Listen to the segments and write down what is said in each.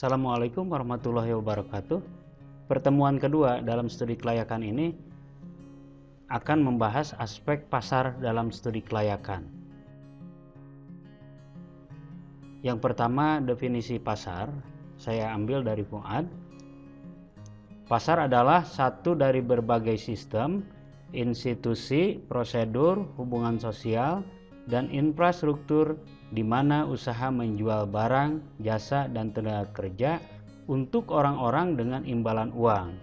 Assalamualaikum warahmatullahi wabarakatuh. Pertemuan kedua dalam studi kelayakan ini akan membahas aspek pasar dalam studi kelayakan. Yang pertama, definisi pasar. Saya ambil dari Fuad. Pasar adalah satu dari berbagai sistem, institusi, prosedur, hubungan sosial, dan infrastruktur di mana usaha menjual barang, jasa, dan tenaga kerja untuk orang-orang dengan imbalan uang.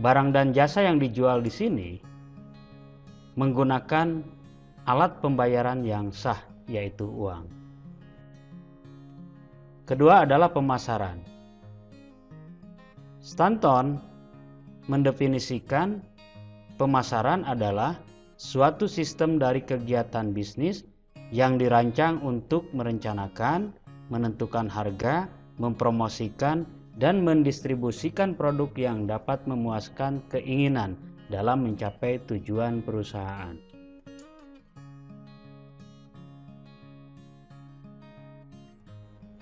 Barang dan jasa yang dijual di sini menggunakan alat pembayaran yang sah, yaitu uang. Kedua adalah pemasaran. Stanton mendefinisikan pemasaran adalah suatu sistem dari kegiatan bisnis yang dirancang untuk merencanakan, menentukan harga, mempromosikan, dan mendistribusikan produk yang dapat memuaskan keinginan dalam mencapai tujuan perusahaan.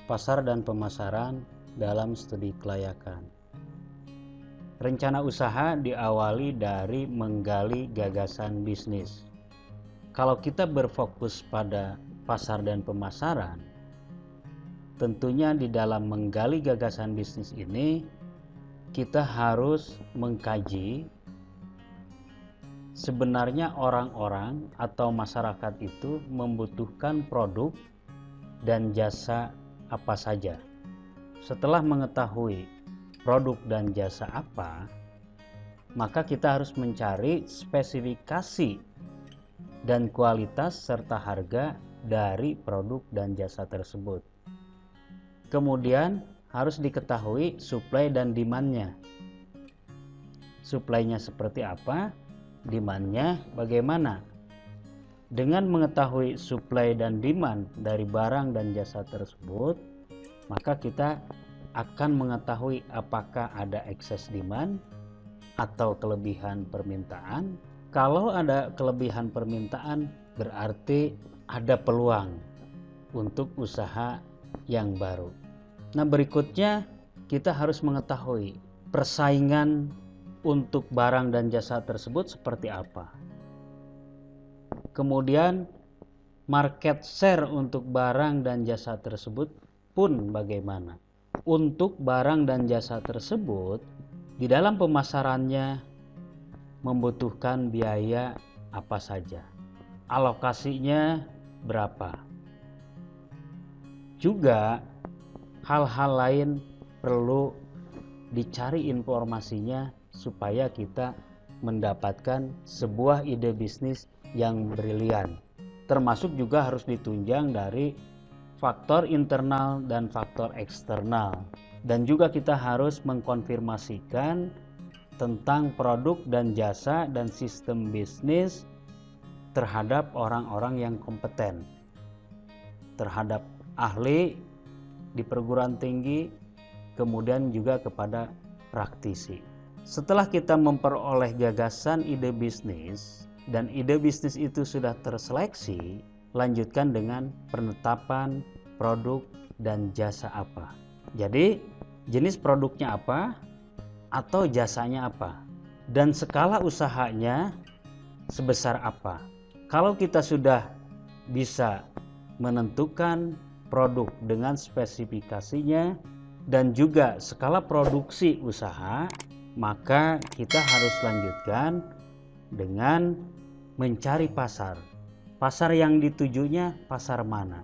Pasar dan pemasaran dalam studi kelayakan. Rencana usaha diawali dari menggali gagasan bisnis. Kalau kita berfokus pada pasar dan pemasaran, tentunya di dalam menggali gagasan bisnis ini kita harus mengkaji sebenarnya orang-orang atau masyarakat itu membutuhkan produk dan jasa apa saja. Setelah mengetahui produk dan jasa apa, maka kita harus mencari spesifikasi dan kualitas serta harga dari produk dan jasa tersebut. Kemudian harus diketahui supply dan demand-nya. Supply-nya seperti apa, demand-nya bagaimana. Dengan mengetahui supply dan demand dari barang dan jasa tersebut, maka kita akan mengetahui apakah ada excess demand atau kelebihan permintaan. Kalau ada kelebihan permintaan, berarti ada peluang untuk usaha yang baru. Nah, berikutnya kita harus mengetahui persaingan untuk barang dan jasa tersebut seperti apa. Kemudian market share untuk barang dan jasa tersebut pun bagaimana. Untuk barang dan jasa tersebut, di dalam pemasarannya membutuhkan biaya apa saja, alokasinya berapa. Juga hal-hal lain perlu dicari informasinya supaya kita mendapatkan sebuah ide bisnis yang brilian. Termasuk juga harus ditunjang dari faktor internal dan faktor eksternal. Dan juga kita harus mengkonfirmasikan tentang produk dan jasa dan sistem bisnis terhadap orang-orang yang kompeten, terhadap ahli di perguruan tinggi, kemudian juga kepada praktisi. Setelah kita memperoleh gagasan ide bisnis dan ide bisnis itu sudah terseleksi, lanjutkan dengan penetapan produk dan jasa apa. Jadi jenis produknya apa atau jasanya apa, dan skala usahanya sebesar apa. Kalau kita sudah bisa menentukan produk dengan spesifikasinya dan juga skala produksi usaha, maka kita harus lanjutkan dengan mencari pasar. Pasar yang ditujunya pasar mana?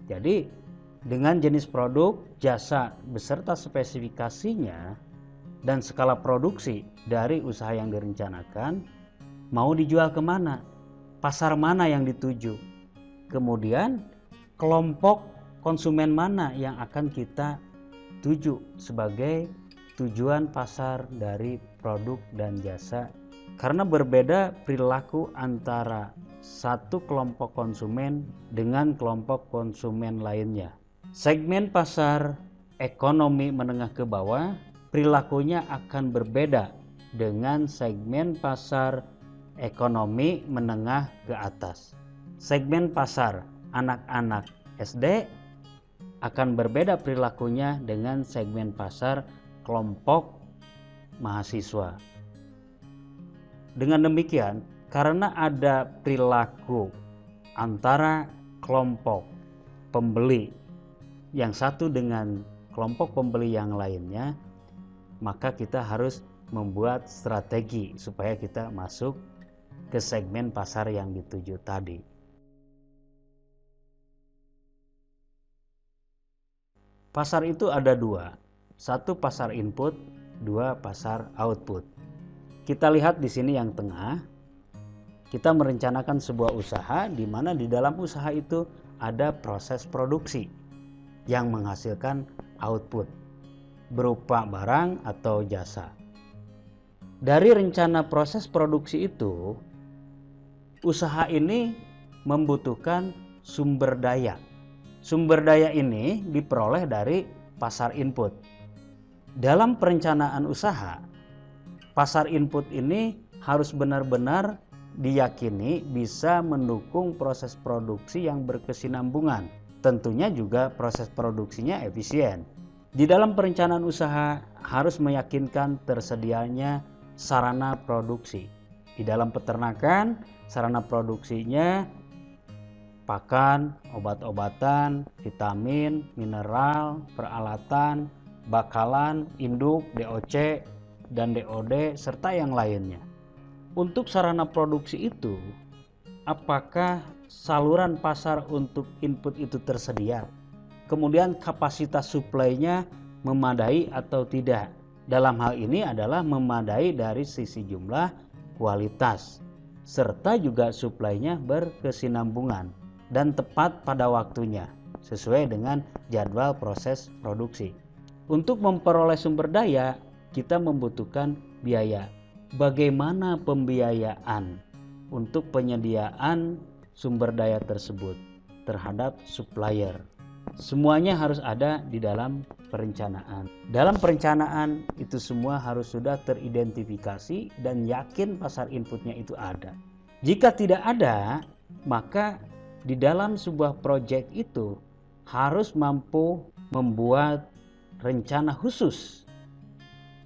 Jadi dengan jenis produk, jasa beserta spesifikasinya dan skala produksi dari usaha yang direncanakan, mau dijual kemana, pasar mana yang dituju, kemudian kelompok konsumen mana yang akan kita tuju sebagai tujuan pasar dari produk dan jasa. Karena berbeda perilaku antara satu kelompok konsumen dengan kelompok konsumen lainnya. Segmen pasar ekonomi menengah ke bawah perilakunya akan berbeda dengan segmen pasar ekonomi menengah ke atas. Segmen pasar anak-anak SD akan berbeda perilakunya dengan segmen pasar kelompok mahasiswa. Dengan demikian, karena ada perilaku antara kelompok pembeli yang satu dengan kelompok pembeli yang lainnya, maka kita harus membuat strategi supaya kita masuk ke segmen pasar yang dituju tadi. Pasar itu ada dua, satu pasar input, dua pasar output. Kita lihat di sini yang tengah, kita merencanakan sebuah usaha di mana di dalam usaha itu ada proses produksi yang menghasilkan output berupa barang atau jasa. Dari rencana proses produksi itu, usaha ini membutuhkan sumber daya. Sumber daya ini diperoleh dari pasar input. Dalam perencanaan usaha, pasar input ini harus benar-benar diyakini bisa mendukung proses produksi yang berkesinambungan. Tentunya juga proses produksinya efisien. Di dalam perencanaan usaha harus meyakinkan tersedianya sarana produksi. Di dalam peternakan, sarana produksinya pakan, obat-obatan, vitamin, mineral, peralatan, bakalan, induk, DOC, dan DOD, serta yang lainnya. Untuk sarana produksi itu, apakah saluran pasar untuk input itu tersedia? Kemudian kapasitas suplainya memadai atau tidak? Dalam hal ini adalah memadai dari sisi jumlah, kualitas, serta juga suplainya berkesinambungan dan tepat pada waktunya sesuai dengan jadwal proses produksi. Untuk memperoleh sumber daya, kita membutuhkan biaya. Bagaimana pembiayaan untuk penyediaan sumber daya tersebut terhadap supplier? Semuanya harus ada di dalam perencanaan. Dalam perencanaan itu semua harus sudah teridentifikasi dan yakin pasar inputnya itu ada. Jika tidak ada, maka di dalam sebuah proyek itu harus mampu membuat rencana khusus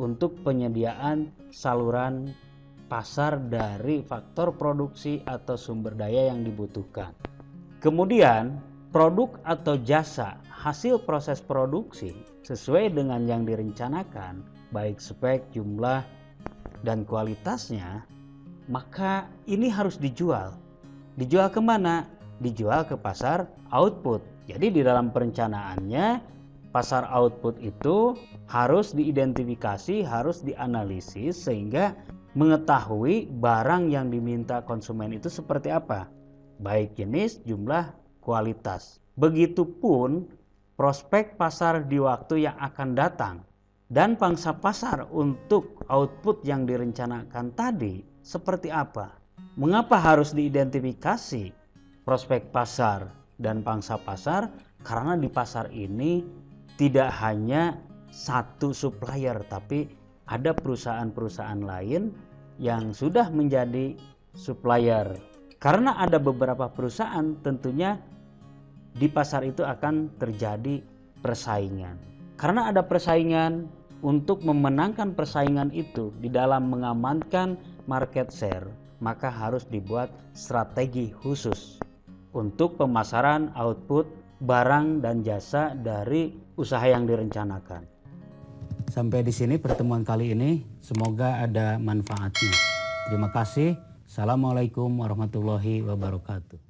untuk penyediaan saluran pasar dari faktor produksi atau sumber daya yang dibutuhkan. Kemudian, produk atau jasa hasil proses produksi sesuai dengan yang direncanakan, baik spek, jumlah, dan kualitasnya, maka ini harus dijual. Dijual kemana? Dijual ke pasar output. Jadi di dalam perencanaannya, pasar output itu harus diidentifikasi, harus dianalisis sehingga mengetahui barang yang diminta konsumen itu seperti apa, baik jenis, jumlah, kualitas. Begitupun prospek pasar di waktu yang akan datang dan pangsa pasar untuk output yang direncanakan tadi seperti apa. Mengapa harus diidentifikasi prospek pasar dan pangsa pasar? Karena di pasar ini tidak hanya satu supplier, tapi ada perusahaan-perusahaan lain yang sudah menjadi supplier. Karena ada beberapa perusahaan, tentunya di pasar itu akan terjadi persaingan. Karena ada persaingan, untuk memenangkan persaingan itu di dalam mengamankan market share, maka harus dibuat strategi khusus untuk pemasaran output barang dan jasa dari usaha yang direncanakan. Sampai di sini pertemuan kali ini, semoga ada manfaatnya. Terima kasih. Assalamualaikum warahmatullahi wabarakatuh.